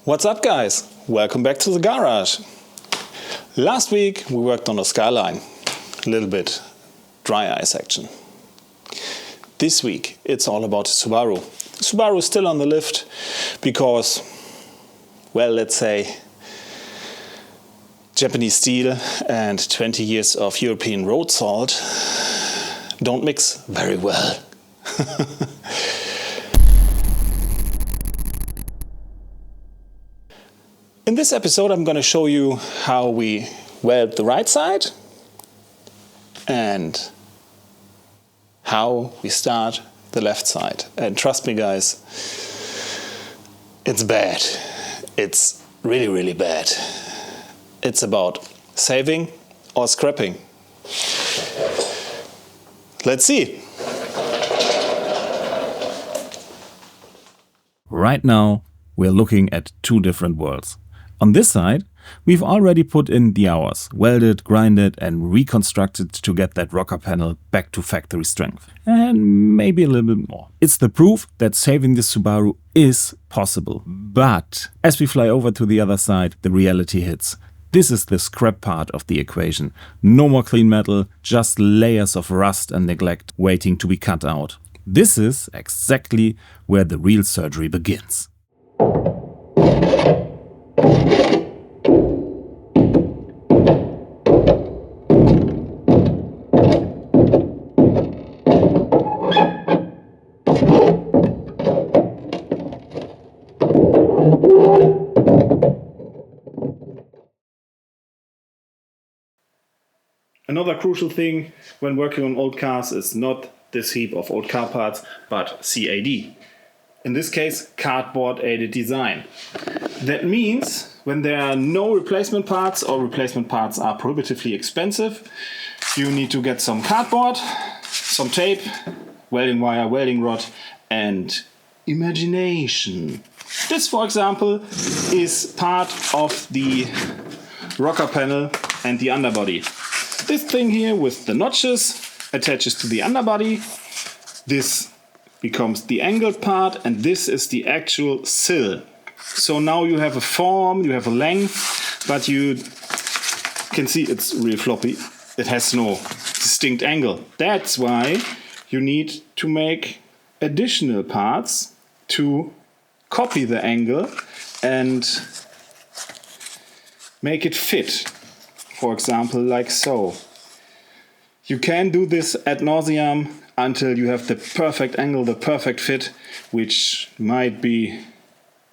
What's up, guys? Welcome back to the garage. Last week we worked on a Skyline, a little bit dry ice action. This week it's all about Subaru. Subaru is still on the lift because, well, let's say Japanese steel and 20 years of European road salt don't mix very well. In this episode I'm going to show you how we weld the right side and how we start the left side. And trust me, guys, it's bad. It's really, really bad. It's about saving or scrapping. Let's see. Right now, we're looking at two different worlds. On this side, we've already put in the hours, welded, grinded and reconstructed to get that rocker panel back to factory strength. And maybe a little bit more. It's the proof that saving the Subaru is possible. But as we fly over to the other side, the reality hits. This is the scrap part of the equation. No more clean metal, just layers of rust and neglect waiting to be cut out. This is exactly where the real surgery begins. Another crucial thing when working on old cars is not this heap of old car parts, but CAD. In this case, cardboard aided design. That means when there are no replacement parts or replacement parts are prohibitively expensive, you need to get some cardboard, some tape, welding wire, welding rod, and imagination. This, for example, is part of the rocker panel and the underbody. This thing here with the notches attaches to the underbody. This becomes the angled part, and this is the actual sill. So now you have a form, you have a length, but you can see it's really floppy. It has no distinct angle. That's why you need to make additional parts to copy the angle and make it fit. For example, like so. You can do this ad nauseam until you have the perfect angle, the perfect fit, which might be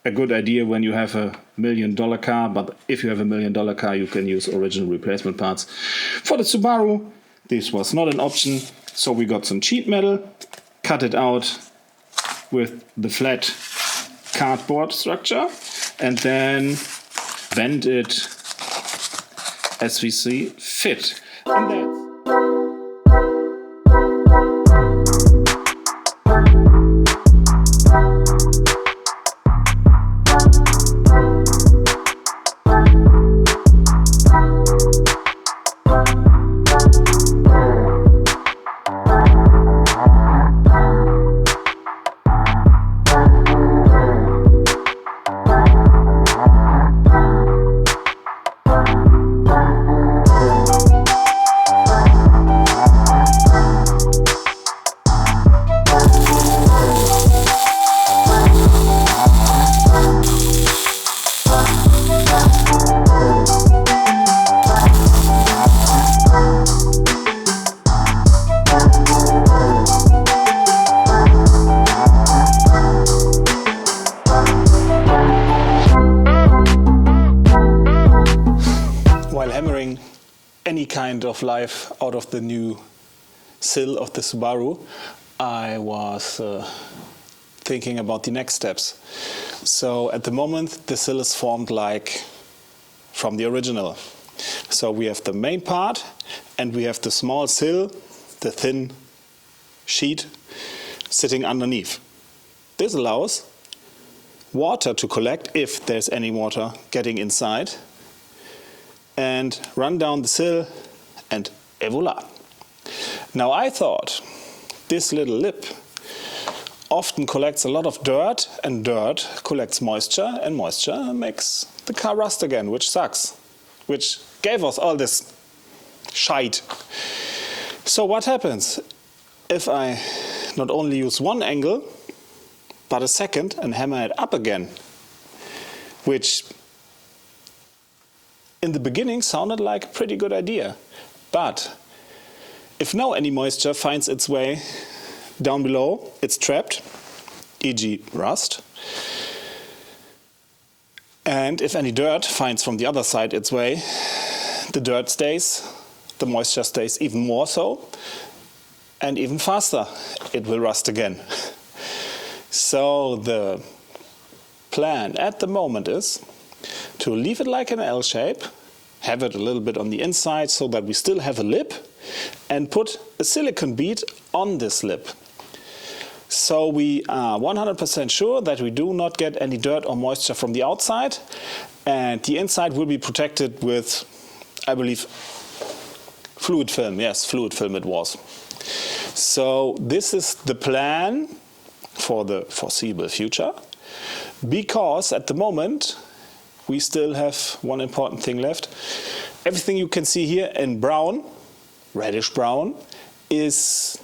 a good idea when you have $1 million car, but if you have $1 million car, you can use original replacement parts. For the Subaru, this was not an option, so we got some cheap metal, cut it out with the flat cardboard structure, and then bend it as we see fit. And that's any kind of life out of the new sill of the Subaru, I was thinking about the next steps. So at the moment the sill is formed like from the original. So we have the main part and we have the small sill, the thin sheet sitting underneath. This allows water to collect, if there's any water getting inside, and run down the sill, and et voila. Now I thought this little lip often collects a lot of dirt, and dirt collects moisture, and moisture makes the car rust again, which sucks, which gave us all this shite. So what happens if I not only use one angle, but a second and hammer it up again? Which in the beginning sounded like a pretty good idea. But if now any moisture finds its way down below, it's trapped, e.g. rust. And if any dirt finds from the other side its way, the dirt stays, the moisture stays even more so, and even faster it will rust again. So the plan at the moment is to leave it like an L shape, have it a little bit on the inside so that we still have a lip, and put a silicone bead on this lip. So we are 100% sure that we do not get any dirt or moisture from the outside, and the inside will be protected with, I believe, fluid film. Yes, fluid film it was. So this is the plan for the foreseeable future, because at the moment we still have one important thing left. Everything you can see here in brown, reddish brown, is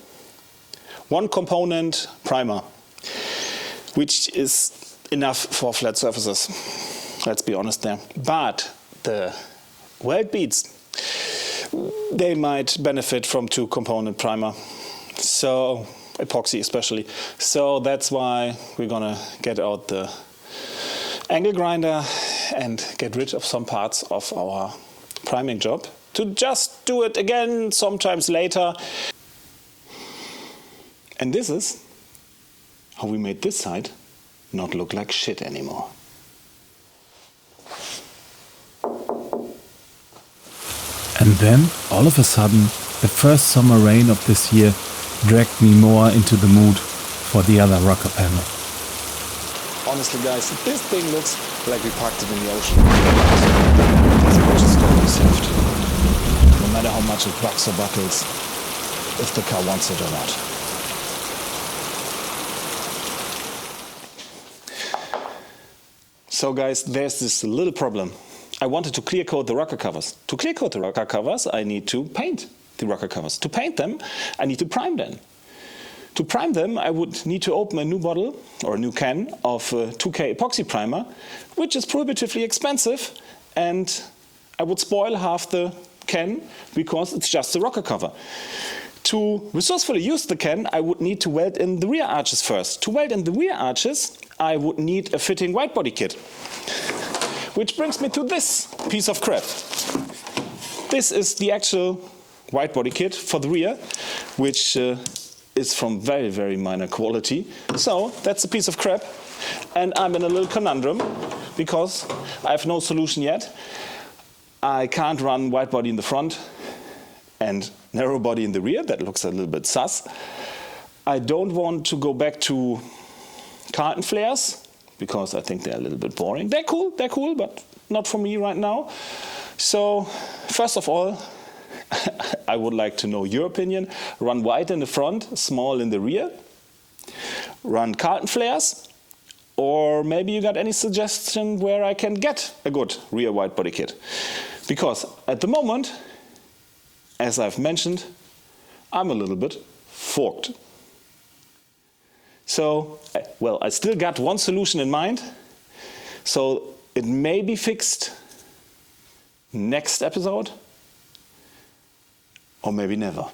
one component primer, which is enough for flat surfaces. Let's be honest there. But the weld beads, they might benefit from two component primer. So epoxy especially. So that's why we're gonna get out the angle grinder and get rid of some parts of our priming job to just do it again sometimes later. And this is how we made this side not look like shit anymore. And then, all of a sudden, the first summer rain of this year dragged me more into the mood for the other rocker panel. Honestly guys, this thing looks like we parked it in the ocean. This watch is totally soft. No matter how much it bucks or buckles, if the car wants it or not. So guys, there's this little problem. I wanted to clear coat the rocker covers. To clear coat the rocker covers, I need to paint the rocker covers. To paint them, I need to prime them. To prime them, I would need to open a new bottle or a new can of 2K epoxy primer, which is prohibitively expensive, and I would spoil half the can because it's just a rocker cover. To resourcefully use the can, I would need to weld in the rear arches first. To weld in the rear arches, I would need a fitting white body kit. Which brings me to this piece of crap. This is the actual white body kit for the rear, which is from very, very minor quality. So that's a piece of crap. And I'm in a little conundrum because I have no solution yet. I can't run white body in the front and narrow body in the rear. That looks a little bit sus. I don't want to go back to Carlton flares because I think they're a little bit boring. They're cool, but not for me right now. So first of all, I would like to know your opinion. Run white in the front, small in the rear. Run Carlton flares. Or maybe you got any suggestion where I can get a good rear white body kit. Because at the moment, as I've mentioned, I'm a little bit forked. So, well, I still got one solution in mind. So it may be fixed next episode, or maybe never.